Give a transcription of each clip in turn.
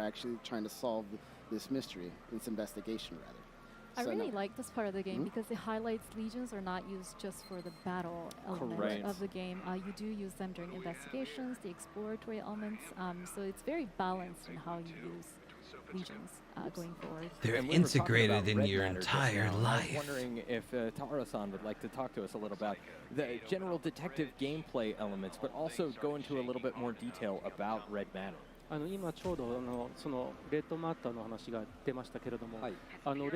actually trying to solve this mystery, this investigation rather. I really like this part of the game because it highlights legions are not used just for the battle element of the game. You do use them during investigations, the exploratory elements. So it's very balanced in how you use legions going forward. They're integrated in your entire life. I'm wondering if Taro-san would like to talk to us a little about the general detective gameplay elements, but also go into a little bit more detail about Red Matter. 今ちょうどそのレッドマターの話が出ましたけれども、レ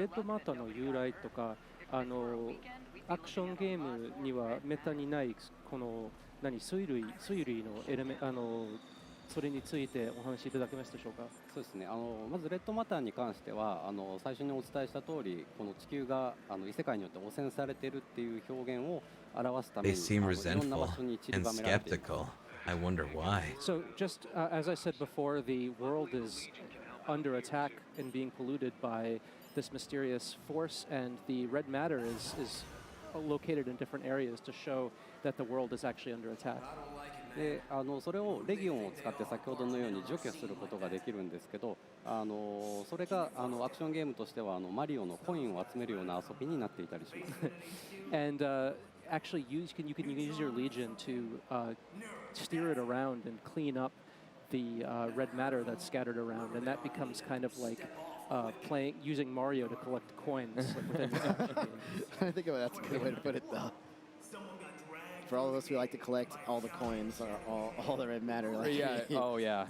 ッドマターの由来とかアクションゲームにはめったにないこの推理のエレメそれについてお話しいただけますでしょうか。そうですね。まずレッドマターに関しては最初にお伝えした通り、この地球が異世界によって汚染されているっていう表現を表すために、いろんな場所に散りばめられている。I wonder why. So just as I said before, the world is under attack and being polluted by this mysterious force, and the red matter is located in different areas to show that the world is actually under attack. でそれをレギオンを使って先ほどのように除去することができるんですけど、それがアクションゲームとしてはマリオのコインを集めるような遊びになっていたりします。And actually you can use your legion to steer it around and clean up the red matter that's scattered around, and that becomes kind of like using Mario to collect coins within the action game. I think that's a good way to put it, though. For all of us who like to collect all the coins, or all the red matter. Like, yeah. Oh yeah.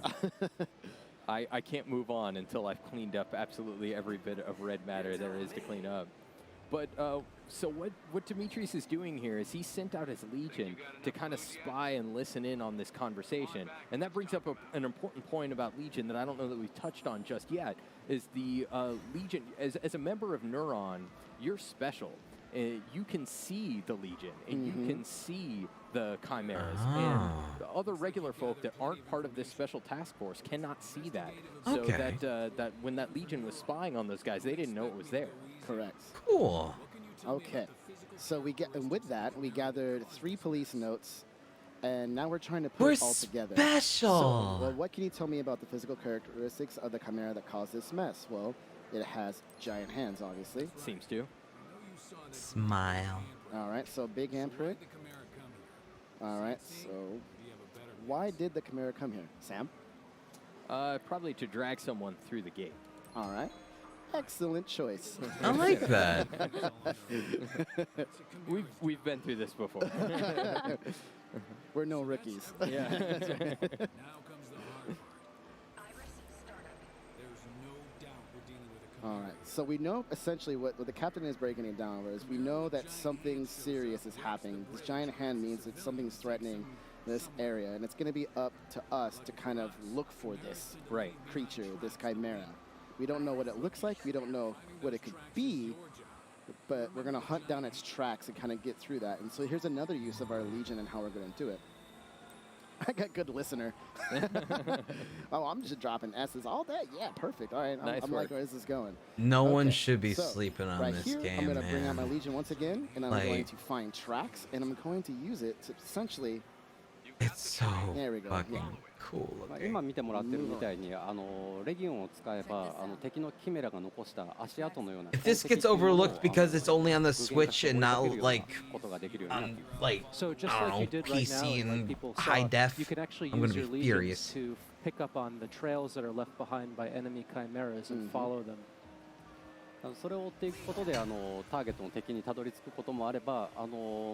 I can't move on until I've cleaned up absolutely every bit of red matter there is to clean up. But so what Demetrius is doing here is he sent out his legion to kind of spy and listen in on this conversation. And that brings up an important point about legion that I don't know that we've touched on just yet, is the legion, as a member of Neuron, you're special. You can see the legion, and you can see the chimeras, and the other regular folk that aren't part of this special task force cannot see that. So that when that legion was spying on those guys, they didn't know it was there. Correct. Cool. Okay, so and with that, we gathered 3 police notes, and now we're trying to put it all together. Special. So, well, what can you tell me about the physical characteristics of the chimera that caused this mess? Well, it has giant hands, obviously. Seems to. Smile. All right, so big handprint. All right, so why did the chimera come here, Sam? Probably to drag someone through the gate. All right. Excellent choice. I like that. We've been through this before. We're no rookies. Yeah. All right. So we know essentially what the captain is breaking it down is we know that something serious is happening. This giant hand means that something's threatening this area, and it's going to be up to us to kind of look for this creature, this chimera. We don't know what it looks like. We don't know what it could be, but we're going to hunt down its tracks and kind of get through that. And so here's another use of our legion and how we're going to do it. I got good listener. Oh, I'm just dropping S's. All that? Yeah, perfect. All right. I'm like, where is this going? No one should be sleeping on right this here, game, I'm going to man. bring out my legion once again, and I'm going to find tracks, and I'm going to use it to essentially... It's so fucking cool 今見てもらってるみたいにレギオンを使えば敵のキメラが残した足跡のような If this gets overlooked because it's only on the Switch and not like on so just I like you don't know, did right PC now, and and like people high saw, def, you can actually I'm use gonna your be legions furious. to pick up on the trails that are left behind by enemy chimeras and follow them. それを追っていくことでターゲットの敵にたどり着くこともあれば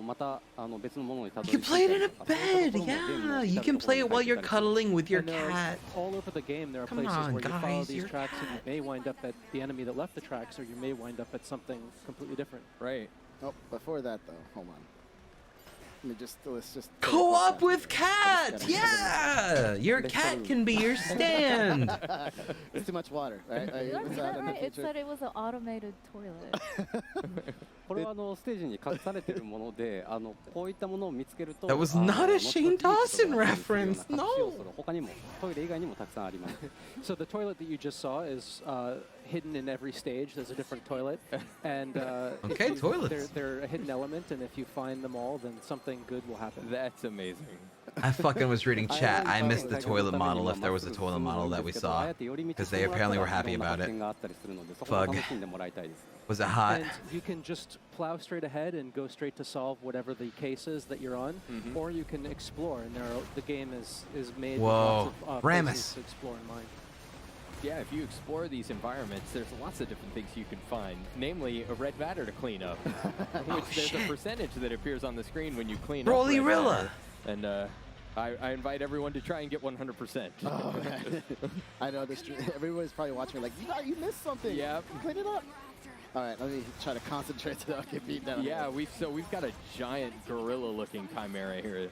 また別のものにたどり You 着 can play い it た in り a とか bed, yeah. You can play it while you're cuddling with your And cat. all over the game, there are Come places on, where you follow guys, these your tracks and you cat. may wind up at the enemy that left the tracks, or you may wind up at something completely different. Right. Oh, before that, though, hold on. Let's just Co-op with cat! Yeah! Your cat can be your stand! It's too much water, right? Did I read that right? It said it was an automated toilet. これはステージに隠されているものでこういったものを見つけると That was not a Shane Dawson reference, no! 他にもトイレ以外にもたくさんあります So the toilet that you just saw is hidden in every stage. There's a different toilet, and Okay, toilets. They're a hidden element, and if you find them all, then something good will happen. That's amazing. I fucking was reading chat. I missed the toilet model if there was a toilet model that we saw. Because they apparently were happy about it. Fug. Was it hot? And you can just plow straight ahead and go straight to solve whatever the case is that you're on, or you can explore, and the game is made Whoa. with lots of Ramus. places to explore in mind. Yeah, if you explore these environments, there's lots of different things you can find, namely a red matter to clean up, which there's a percentage that appears on the screen when you clean up Rolly red Rilla. matter. And I invite everyone to try and get 100%. Oh, man. I know everybody's probably watching like, you missed something. Yeah. Clean it up. All right, let me try to concentrate so I don't get beat down. Yeah, we've got a giant gorilla-looking chimera here.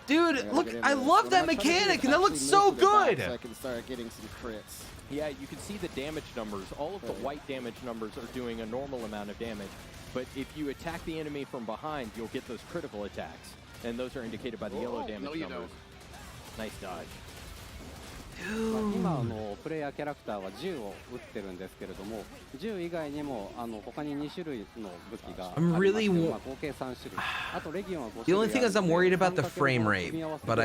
Dude, look, I love that mechanic, and that looks so good. So I can start getting some crits. Yeah, you can see the damage numbers. All of the white damage numbers are doing a normal amount of damage. But if you attack the enemy from behind, you'll get those critical attacks. And those are indicated by the yellow damage numbers. Nice dodge. 今プレイヤーキャラクターは銃を撃ってるんですけれども、銃以外にも他に2種類の武器がありまして、合計3種類。あとレギオンは5 The 種 only 類 thing あ is I'm るの worried で、 about the frame rate, but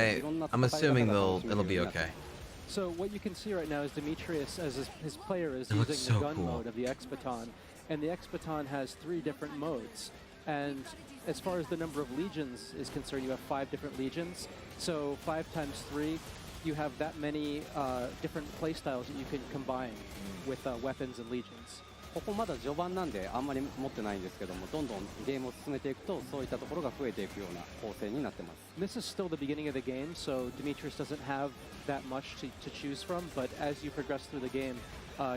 I'm assuming it'll be okay. So what you can see right now is Demetrius, as his player, is It looks using so the gun cool. mode of the X-Baton, and the X-Baton has 3 different modes. And as far as the number of legions is concerned, you have 5 different legions. So 5 times 3, you have that many different playstyles that you can combine with weapons and legions. ここまだ序盤なんであんまり持ってないんですけども、どんどんゲームを進めていくとそういったところが増えていくような構成になってます。This is still the beginning of the game, so Demetrius doesn't have that much to choose from, but as you progress through the game,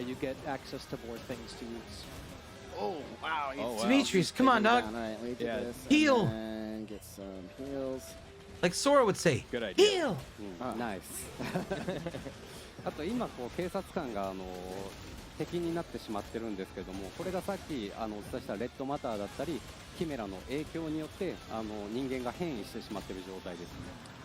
you get access to more things to use. Oh, wow. Demetrius, come on, dog. All right, let me do this. Heal. And get some heals. Like Sora would say, Good idea. heal. ナイス。あと今警察官が敵になってしまってるんですけども、これがさっきお伝えしたレッドマターだったりキメラの影響によって人間が変異してしまっている状態ですね。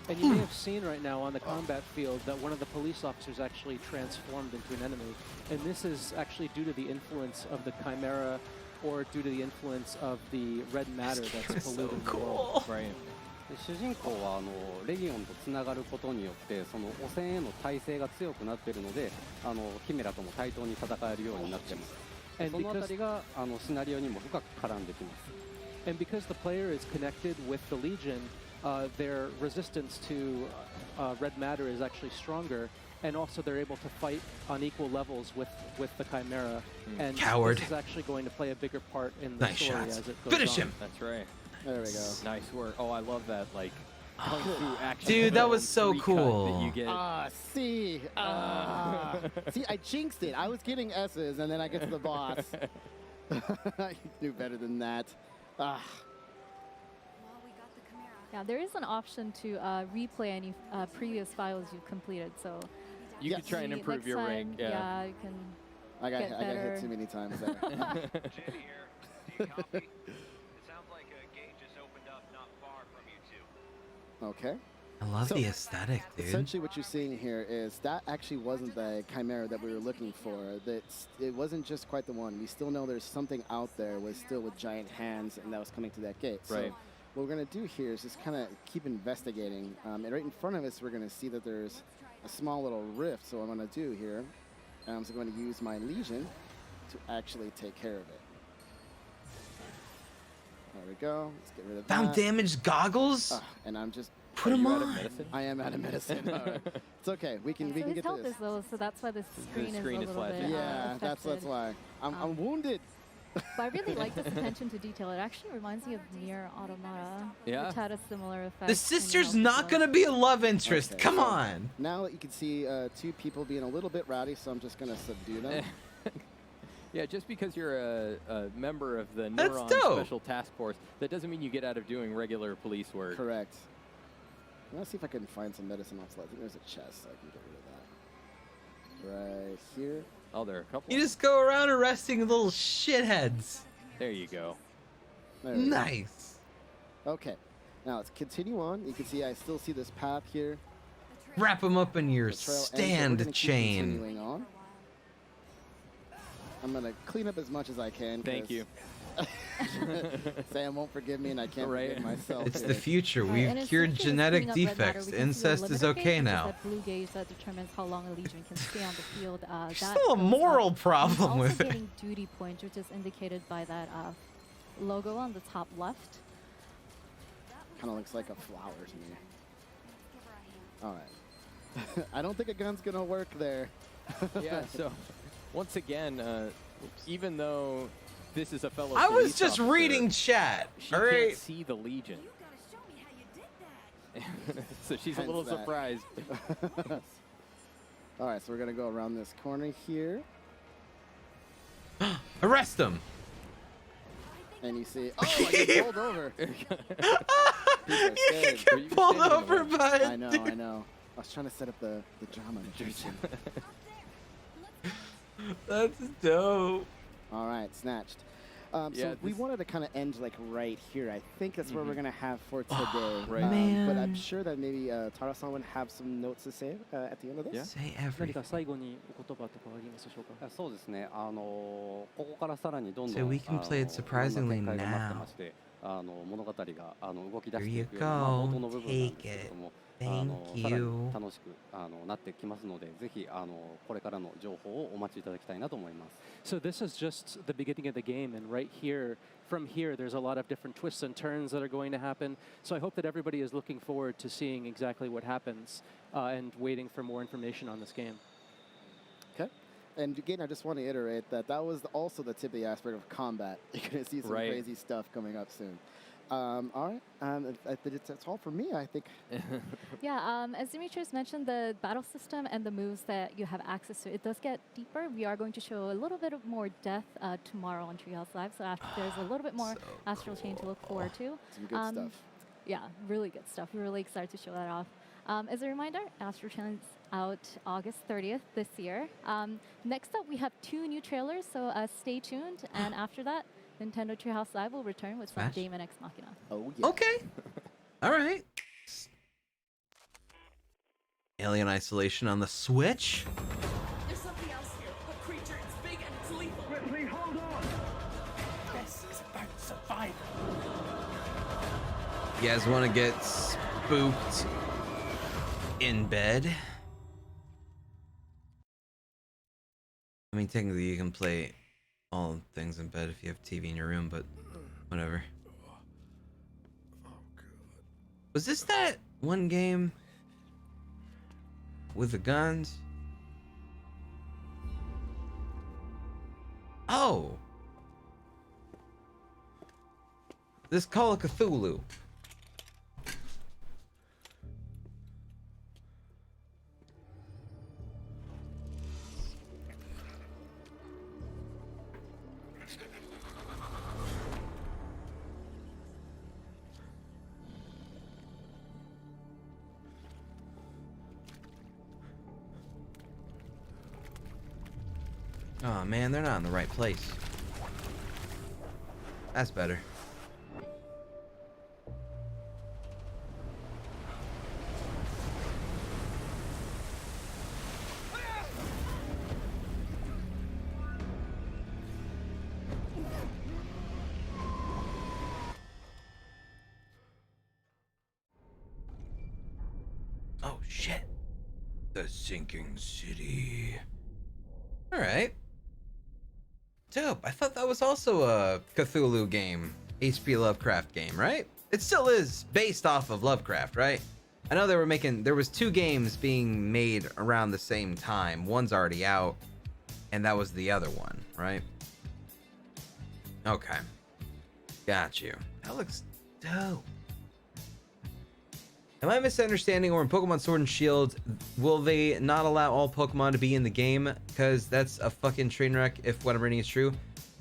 And you may have seen right now on the combat field that one of the police officers actually transformed into an enemy. And this is actually due to the influence of the Chimera or due to the influence of the red matter that's polluting the world. Right. 主人公はレギオンとつながることによってその汚染への耐性が強くなっているのでキメラとも対等に戦えるようになっています。そのあたりがシナリオにも深く絡んできます。And because the player is connected with the Legion, their resistance to red matter is actually stronger, and also they're able to fight on equal levels with the Chimera. And Coward. this is actually going to play a bigger part in the Nice story shots. as it goes Finish on. him. That's right. There we go. Nice work. Oh, I love that, like, kung fu action. Dude, that was so three cut cool. That you get. See. See, I jinxed it. I was getting S's, and then I get to the boss. I knew better than that. Yeah, there is an option to replay any previous files you've completed. So You can try and see improve next your time, rank. Yeah. Yeah, you can. I got Get hit better. too many times there. Jay here. Do you copy? It sounds like a gate just opened up not far from you two. Okay. I love So, the aesthetic, dude. Essentially what you're seeing here is that actually wasn't the Chimera that we were looking for. It wasn't just quite the one. We still know there's something out there with giant hands, and that was coming to that gate. Right. So what we're going to do here is just kind of keep investigating. And right in front of us, we're going to see that there's a small little rift. So what I'm going to do here, I'm just going to use my Legion to actually take care of it. There we go. Let's get rid of Found that. damaged goggles? And I'm just... Put Are them you out of on. medicine? I am out of medicine. All right. It's okay. We can So his get health to this. is low, so that's why the screen, screen is is a little flat, bit Yeah, that's affected. why. I'm wounded. But I really like this attention to detail. It actually reminds me of Nier Automata, Yeah. which had a similar effect. The sister's not gonna be a love interest. Okay, Come so on. Now that you can see two people being a little bit rowdy, so I'm just gonna subdue them. Yeah, just because you're a member of the That's Neuron dope. Special Task Force, that doesn't mean you get out of doing regular police work. Correct. Let's see if I can find some medicine off. I think there's a chest, so I can get rid of that. Right here. Oh, there are a couple. You just go around arresting little shitheads. There you go. There we go. Nice. Okay. Now let's continue on. You can see I still see this path here. Wrap them up in your The trail ends, so we're stand gonna keep chain. continuing on. I'm gonna clean up as much as I can. Thank 'cause you. Sam won't forgive me, and I can't forgive myself. It's here. the future. Right, and We've as cured Dimitri is genetic cleaning up red matter, defects. we can see a Incest is limiter okay gauge, which is now. that blue gauge that determines how long a legion can stay on the field. There's That still a goes moral up. He's problem also with it. getting duty points, which is indicated by that logo on the top left. Kind of looks like a flower to me. All right. I don't think a gun's gonna work there. Yeah, so once again, even though this is a fellow I was police just officer, reading chat. she All can't right. see the Legion. You gotta show me how you did that. So she's a Hence little that. surprised. All right, so we're gonna go around this corner here, Arrest him. and you see, oh, I get pulled over. People are You scared. can Were you get pulled standing over alone? by a I know, dude. I know. I was trying to set up the drama. That's dope. All right, snatched. Yeah, So we this- wanted to kind of end like right here. I think that's where we're gonna have for today. Right. But I'm Man. sure that maybe Tara-san would have some notes to say at the end of this. Yeah. Say 何 everything. か最後にお言葉とかありますでしょうか。そうですね。ここからさらにどんど So ん we can play it いろんな surprisingly 展開が待って now. まして物語が動き出 Here してい you くような、まあ、 go. 冒頭の部分なんですけれども Thank さら you. に楽しくなってきますので、ぜひこれからの情報をお待ちいただきたいなと思います。 So this is just the beginning of the game, and right here, from here, there's a lot of different twists and turns that are going to happen. So I hope that everybody is looking forward to seeing exactly what happens and waiting for more information on this game. Okay. And again, I just want to iterate that that was also the tip of the iceberg of combat. You're gonna see some Right. crazy stuff coming up soon. All right. I think that's all for me. I think. Yeah, as Demetrius mentioned, the battle system and the moves that you have access to, it does get deeper. We are going to show a little bit of more depth tomorrow on Treehouse Live, so after there's a little bit more So Astral Chain to look forward to. Some good stuff. Yeah, really good stuff. We're really excited to show that off. As a reminder, Astral Chain is out August 30th this year. Next up, we have 2 new trailers, so stay tuned. And after that, Nintendo Treehouse Live will return with some Smash? Daemon X Machina. Oh yeah. Okay. All right. Alien Isolation on the Switch. There's something else here. A creature. It's big and it's lethal. Ripley, hold on! This is about survival. You guys want to get spooked in bed? I mean, technically you can play all things in bed if you have TV in your room, but whatever. Was this that one game with the guns? Oh! This Call of Cthulhu. Oh man, they're not in the right place. That's better. Oh shit. The sinking city. All right. Dope. I thought that was also a Cthulhu game, H.P. Lovecraft game, right? It still is based off of Lovecraft, right? I know there was 2 games being made around the same time. One's already out, and that was the other one, right? Okay. Got you. That looks dope. Am I misunderstanding, or in Pokemon Sword and Shield, will they not allow all Pokemon to be in the game? Because that's a fucking train wreck if what I'm reading is true.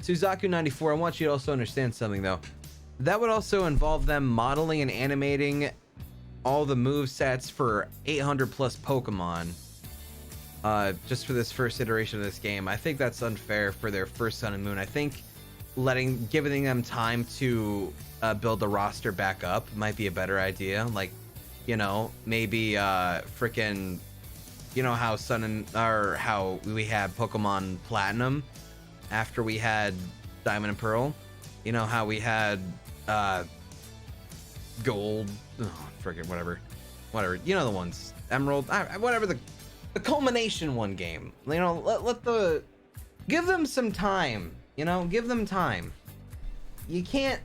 Suzaku94, I want you to also understand something, though. That would also involve them modeling and animating all the move sets for 800 plus Pokemon. Just for this first iteration of this game. I think that's unfair for their first Sun and Moon. I think giving them time to build the roster back up might be a better idea. Like, you know, maybe freaking, you know how how we had Pokemon Platinum after we had Diamond and Pearl. You know how we had gold, friggin' whatever. You know the ones, emerald, whatever the culmination one game. You know, give them some time. You know, give them time. You can't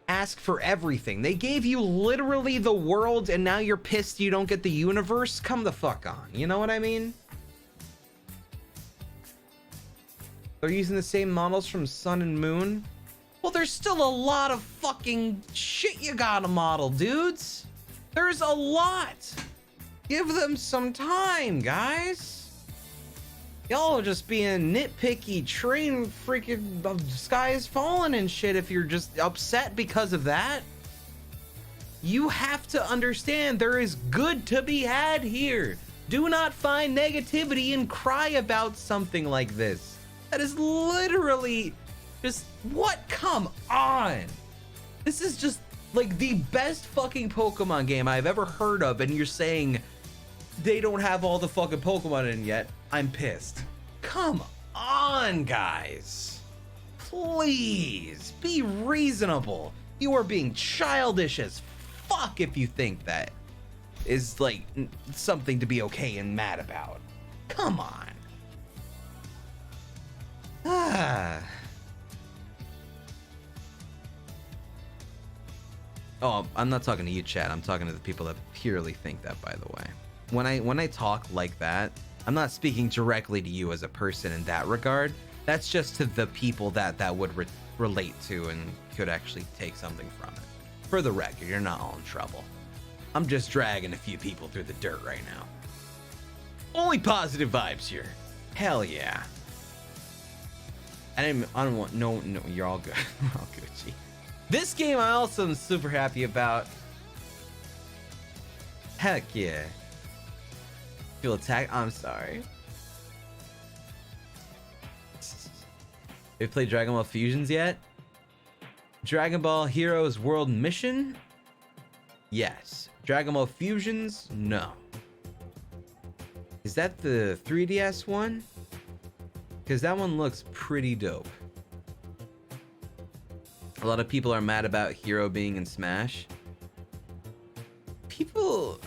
ask for everything. They gave you literally the world, and now you're pissed you don't get the universe. Come the fuck on. You know what I mean? They're using the same models from Sun and Moon. Well, there's still a lot of fucking shit you gotta model, dudes. There's a lot. Give them some time, guys. Y'all are just being nitpicky, train freaking the sky is falling and shit if you're just upset because of that. You have to understand there is good to be had here. Do not find negativity and cry about something like this. That is literally just, what? Come on. This is just like the best fucking Pokemon game I've ever heard of, and you're saying they don't have all the fucking Pokemon in yet. I'm pissed. Come on, guys. Please be reasonable. You are being childish as fuck if you think that is like something to be okay and mad about. Come on. Oh, I'm not talking to you, chat. I'm talking to the people that purely think that, by the way. When I talk like that, I'm not speaking directly to you as a person in that regard. That's just to the people that would relate to and could actually take something from it. For the record, you're not all in trouble. I'm just dragging a few people through the dirt right now. Only positive vibes here. Hell yeah. I don't want, no, you're all good. We're all Gucci. This game I also am super happy about. Heck yeah. Feel attacked? I'm sorry. Have you played Dragon Ball Fusions yet? Dragon Ball Heroes World Mission? Yes. Dragon Ball Fusions? No. Is that the 3DS one? Because that one looks pretty dope. A lot of people are mad about Hero being in Smash. People...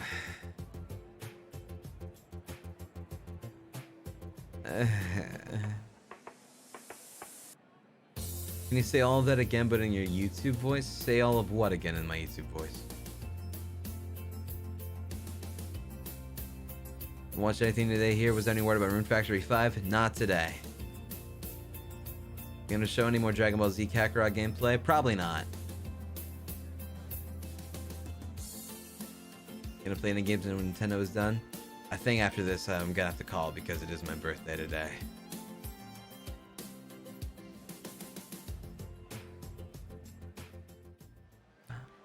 Can you say all of that again, but in your YouTube voice? Say all of what again in my YouTube voice? Watch anything today here? Was there any word about Rune Factory 5? Not today. You gonna show any more Dragon Ball Z Kakarot gameplay? Probably not. Gonna play any games when Nintendo is done? I think after this I'm gonna have to call because it is my birthday today.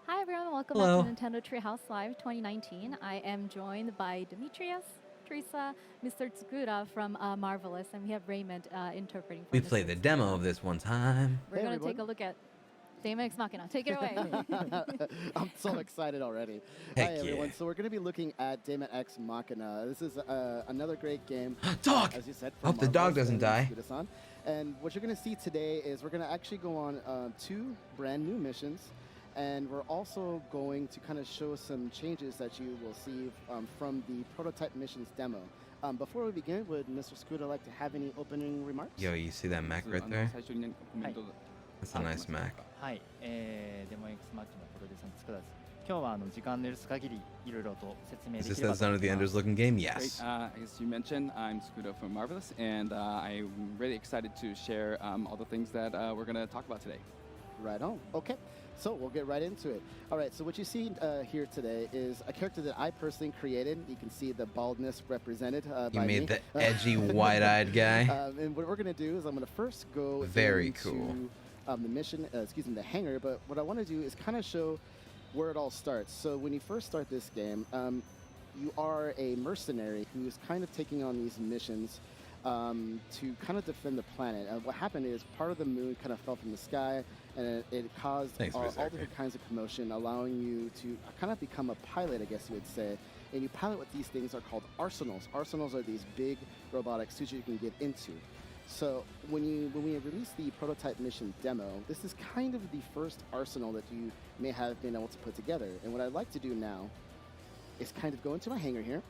Hi everyone, welcome Hello. back to Nintendo Treehouse Live 2019. I am joined by Demetrius, Teresa, Mr. Tsukura from Marvelous, and we have Raymond interpreting for We Mr. played the demo of this one time. We're Hey, going to everyone. take a look at Daemon Ex Machina. Take it away. I'm so excited already. Heck Hi, everyone. yeah. So we're going to be looking at Daemon X Machina. This is another great game. Dog! As you said. Hope the dog doesn't die. Scooter-san. And what you're going to see today is we're going to actually go on 2 brand new missions. And we're also going to kind of show some changes that you will see from the prototype missions demo. Before we begin, would Mr. Scooter like to have any opening remarks? Yo, you see that Mac right there? That's a nice Mac. はい、デモ X マッチのプロデューサーの佃です。今日は時間の許す限りいろいろと説明 Is で this きれば that と Zone 思 of the います Enders looking game? Great. Yes. As you mentioned, I'm Scooter from Marvelous, and I'm really excited to share all the things that we're going to talk about today. Right on. Okay, so we'll get right into it. All right, so what you see here today is a character that I personally created. You can see the baldness represented You by made me. the edgy, wide-eyed guy. And what we're going to do is I'm going to first go Very into cool. The mission, the hangar, but what I want to do is kind of show where it all starts. So when you first start this game, you are a mercenary who's kind of taking on these missions to kind of defend the planet. What happened is part of the moon kind of fell from the sky, and it caused all different kinds of commotion, allowing you to kind of become a pilot, I guess you would say. And you pilot what these things are called arsenals. Arsenals are these big robotic suits you can get into. So when we released the prototype mission demo, this is kind of the first arsenal that you may have been able to put together. And what I'd like to do now is kind of go into my hangar here,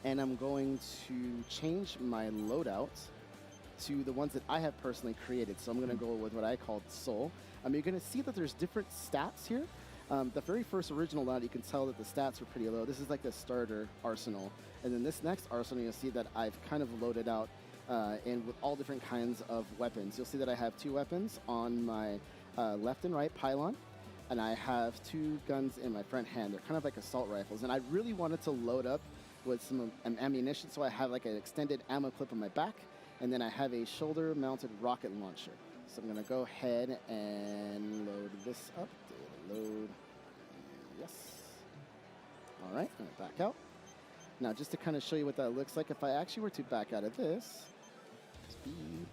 and I'm going to change my loadouts to the ones that I have personally created. So I'm going to go with what I called Soul. You're going to see that there's different stats here. The very first original loadout, you can tell that the stats were pretty low. This is like the starter arsenal. And then this next arsenal, you'll see that I've kind of loaded out and with all different kinds of weapons. You'll see that I have 2 weapons on my left and right pylon, and I have 2 guns in my front hand. They're kind of like assault rifles. And I really wanted to load up with some ammunition, so I have like an extended ammo clip on my back, and then I have a shoulder-mounted rocket launcher. So I'm going to go ahead and load this up. Load. Yes. All right, I'm going to back out. Now, just to kind of show you what that looks like, if I actually were to back out of this, speed,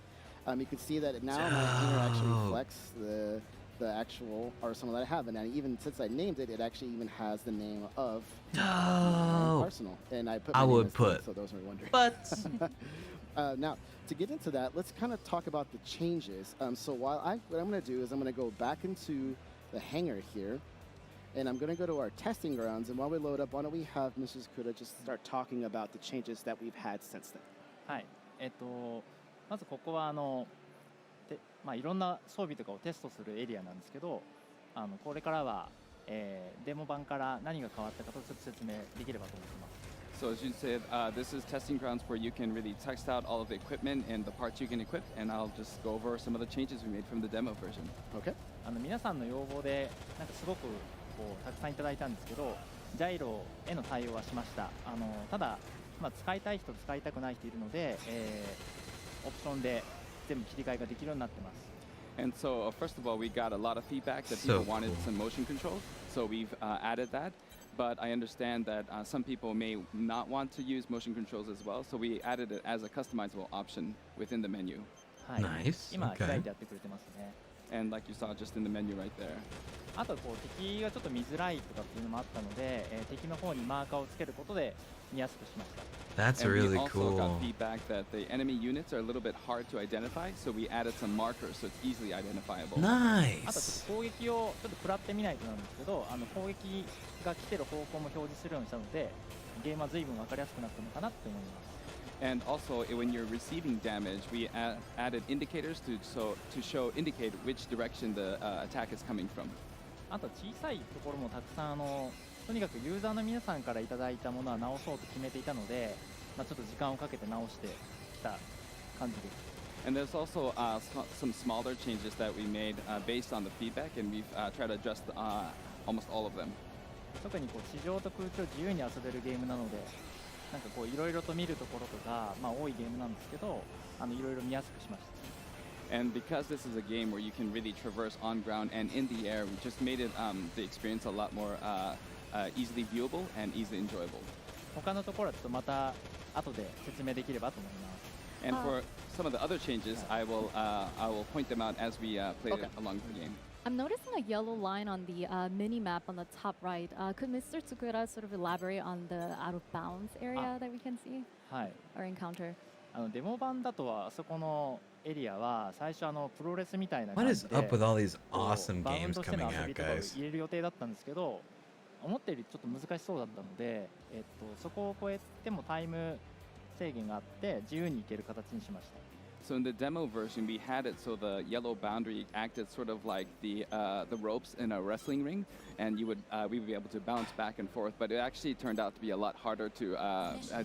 you can see that now my hangar actually reflects the actual arsenal that I have. And even since I named it, it actually even has the name of arsenal. And I put my name as Ted, so those are wondering. But now, to get into that, let's kind of talk about the changes. So what I'm going to do is I'm going to go back into the hangar here, and I'm going to go to our testing grounds. And while we load up, why don't we have Mrs. Kuda just start talking about the changes that we've had since then. はい。まずここはいろんな装備とかをテストするエリアなんですけど、これからは、デモ版から何が変わったかとちょっと説明できればと思ってます。So as you said, this is testing grounds where you can really test out all of the equipment and the parts you can equip, and I'll just go over some of the changes we made from the demo version. Okay. 皆さんの要望でなんかすごくたくさんいただいたんですけど、ジャイロへの対応はしました。ただ、使いたい人使いたくない人いるので、オプションで全部切り替えができるようになってます。And so, first of all, we got a lot of feedback that people wanted some motion controls, so we've added that. But I understand that some people may not want to use motion controls as well, so we added it as a customizable option within the menu. Nice. 今開いてやってくれてますね。And like you saw just in the menu right there. あと敵がちょっと見づらいとかっていうのもあったので、敵の方にマーカーをつけることで見やすくしました。That's and really we also cool. got feedback that the enemy units are a little bit hard to identify, so we added some markers so it's easily identifiable. あと攻撃をちょっと食らってみないとなんですけど、攻撃が来てる方向も表示するようにしたので、ゲームは随分分かりやすくなったのかなって思います。And also, when you're receiving damage, we added indicators to indicate which direction the attack is coming from. あと小さいところもたくさんとにかくユーザーの皆さんからいただいたものは直そうと決めていたので、ちょっと時間をかけて直してきた感じです。And there's also some smaller changes that we made based on the feedback, and we've tried to adjust almost all of them. 特に地上と空中自由に遊べるゲームなので、なんかいろいろと見るところとか、多いゲームなんですけど、いろいろ見やすくしました。And because this is a game where you can really traverse on ground and in the air, we just made it the experience a lot more easily viewable and easily enjoyable. 他のところはちょっとまた後で説明できればと思います。And for some of the other changes, I will point them out as we play along the game. I'm noticing a yellow line on the mini map on the top right. Could Mr. Tsukura sort of elaborate on the out of bounds area that we can see はい。or encounter? デモ版だとはあそこのエリアは最初プロレスみたいな What 感 is じで up with all these こう awesome バウン games ドしての coming 遊 out, びとかを guys? 入れる予定だったんですけど、思ったよりちょっと難しそうだったので、そこを超えてもタイム制限があって自由に行ける形にしました。So in the demo version, we had it so the yellow boundary acted sort of like the ropes in a wrestling ring, and we would be able to bounce back and forth. But it actually turned out to be a lot harder to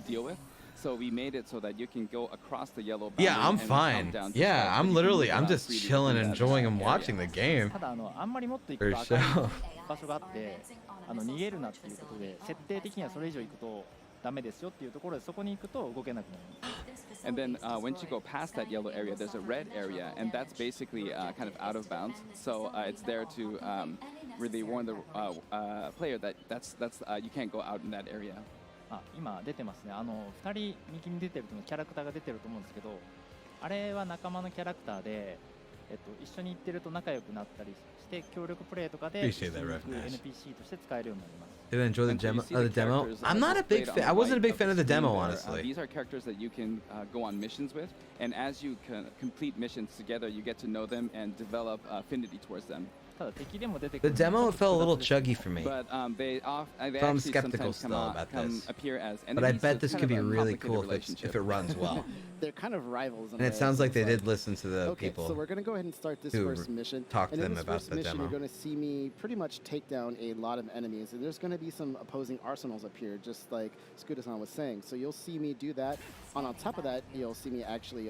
deal with. So we made it so that you can go across the yellow boundary. Yeah, I'm and fine. count down to Yeah, start, I'm but you can literally, move I'm around just freely chilling, within that enjoying and area. watching the game. ただあんまりもっと行く For と赤い sure. 場所があって逃げるなっていうことで設定的にはそれ以上行くとダメですよっていうところでそこに行くと動けなくなります。And then once you go past that yellow area, there's a red area, and that's basically kind of out of bounds. So it's there to really warn the player that you can't go out in that area. 今出てますね。2人右に出てるキャラクターが出てると思うんですけど、あれは仲間のキャラクターで、一緒に行ってると仲良くなったりして協力プレイとかで Appreciate that, Ref NPC として使えるようになります。Did I enjoy the demo? I'm not a big fan. I wasn't a big fan of the demo, honestly. These are characters that you can go on missions with, and as you complete missions together, you get to know them and develop affinity towards them. The demo felt a little chuggy for me. But they So I'm actually skeptical sometimes still about this. appear as enemies. But I so bet it's this kind could of be a really complicated cool relationship. if it runs well. They're kind of rivals. And it sounds like they did listen to the Okay, people so we're going to go ahead and start this who first mission. talked to And in them this about first the mission, demo. You're going to see me pretty much take down a lot of enemies. And there's going to be some opposing arsenals up here, just like Scooter-san was saying. So you'll see me do that. And on top of that, you'll see me actually,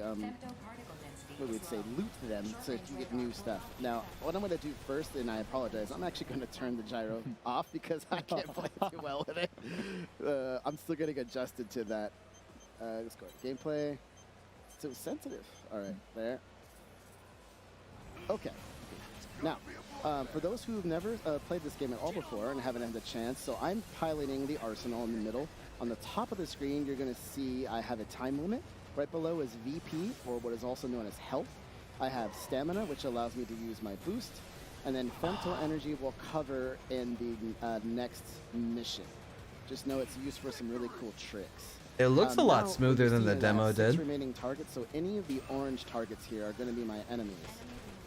what we'd say, loot them so you get new stuff. Now, what I'm going to do first, and I apologize, I'm actually going to turn the gyro off because I can't play too well with it. I'm still getting adjusted to that. Let's go. Gameplay. It's too sensitive. All right, there. Okay. Now, for those who've never played this game at all before and haven't had the chance, so I'm piloting the arsenal in the middle. On the top of the screen, you're going to see I have a time limit. Right below is VP, or what is also known as health. I have stamina, which allows me to use my boost. And then femto energy will cover in the next mission. Just know it's used for some really cool tricks. It looks a lot Now, smoother you than see the I have demo 6 did. remaining targets, so any of the orange targets here are going to be my enemies.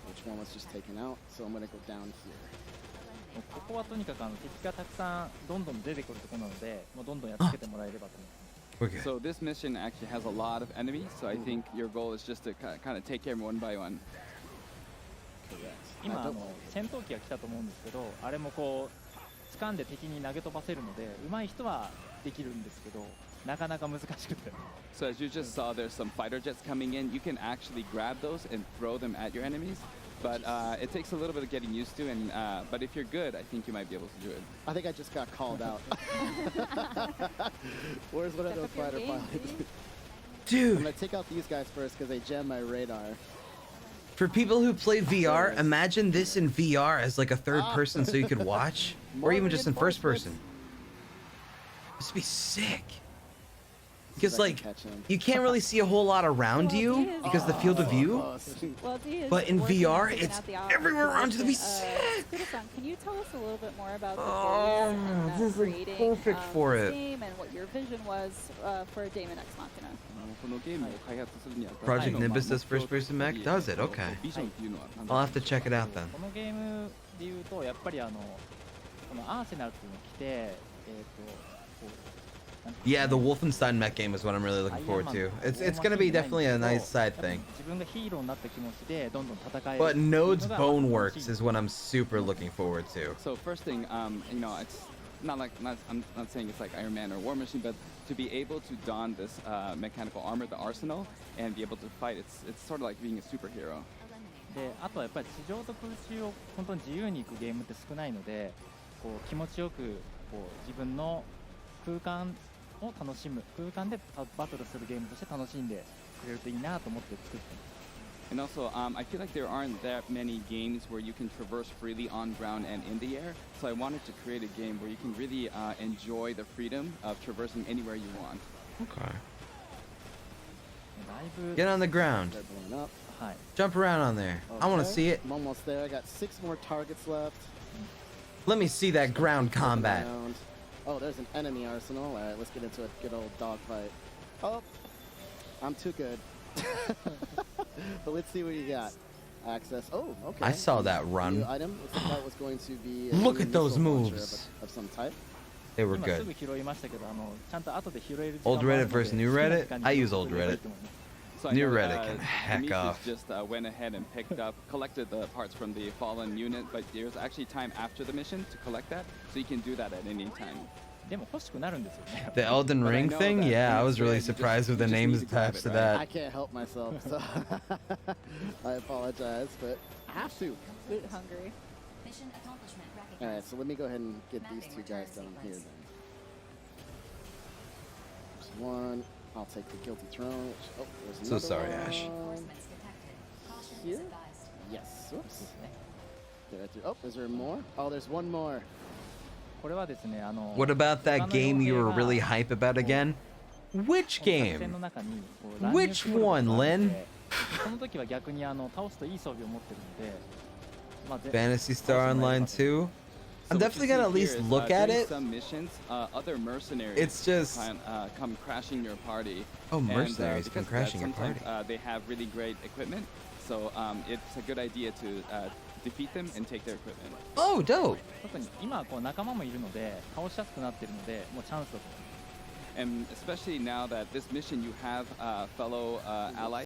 Which one was just taken out, so I'm going to go down here. ここはとにかく敵がたくさんどんどん出てくるところなので、もうどんどんやっつけてもらえればと思います。Okay. So this mission actually has a lot of enemies, so I think your goal is just to kind of take care of them one by one. 今戦闘機が来たと思うんですけど、あれもこう掴んで敵に投げ飛ばせるので、上手い人はできるんですけど、なかなか難しくて。So as you just saw, there's some fighter jets coming in. You can actually grab those and throw them at your enemies. But it takes a little bit of getting used to, and but if you're good, I think you might be able to do it. I think I just got called out. Where's one of those fighter pilots? Dude. I'm going to take out these guys first because they jam my radar. For people who play VR, imagine this in VR as like a third person so you could watch. Or even just in first person. This would be sick. Because like, you can't really see a whole lot around you because of the field of view. But in VR, it's everywhere around you. That'd be sick. Can you tell us a little bit more about the this is like perfect for it. game and what your vision was for Daemon X Machina? Project Nimbus does first person mech? Does it? Okay. I'll have to check it out then. このゲームで言うとやっぱりこのアーセナルっていうのが来てYeah, the Wolfenstein mech game is what I'm really looking forward to. It's gonna be definitely a nice side thing. But Node's Bone Works is what I'm super looking forward to. So first thing, you know, it's not like I'm not saying it's like Iron Man or War Machine, but to be able to don this mechanical armor, the arsenal, and be able to fight, it's sort of like being a superhero. で、あとはやっぱり地上と空中を本当に自由に行くゲームって少ないので、こう気持ちよくこう自分の空間を楽しむ、空間でバトルするゲームとして楽しんでくれるといいなと思って作ってます。And also, I feel like there aren't that many games where you can traverse freely on ground and in the air. So I wanted to create a game where you can really enjoy the freedom of traversing anywhere you want. Okay. Get on the ground. Jump around on there. I want to see it. I'm almost there. I got 6 more targets left. Let me see that ground combat. Oh, there's an enemy arsenal. All right, let's get into a good old dogfight. Oh, I'm too good. But let's see what you got. Access. Oh, okay. I saw that run. New item. Looks like that was going to be a Look at those missile launcher moves. of some type. They were good. すぐ拾いましたけど、ちゃんと後で拾える時間 Old もある Reddit ので versus new Reddit? I use old Reddit. So I New know, Reddit can heck Demetrius off. just went ahead and picked up, collected the parts from the fallen unit, but there's actually time after the mission to collect that, so you can do that at any time. でも欲しくなるんですよね。 The Elden But I Ring know thing? that Yeah, I things was really that you surprised with the just names need to grab attached it, to right? I that. can't help myself, so I apologize, but I have to. Boot hungry. Mission accomplishment recognized. All right, so let me go ahead and get these 2 guys down here then. There's one. I'll take the guilty throne. Which, oh, there's So another sorry, one. Ash. Reinforcements detected. Caution Here? is advised. Yes. Whoops. Get right through. Oh, is there more? Oh, there's one more. これはですね、What about that game you were really hype about again? Which 作戦 game? の中にこう乱入 Which することが one, あって Lynn? その時は逆に倒すといい装備を持ってるので、まあ、Fantasy Star Online 2. I'm definitely gonna at least look at it. Some missions, other mercenaries It's just come crashing your party. Oh, mercenaries and, come crashing your party. They have really great equipment, so it's a good idea to defeat them and take their equipment. Oh, dope. 特に今こう仲間もいるので倒しやすくなってるのでもうチャンスだと思います。 And especially now that this mission you have fellow allies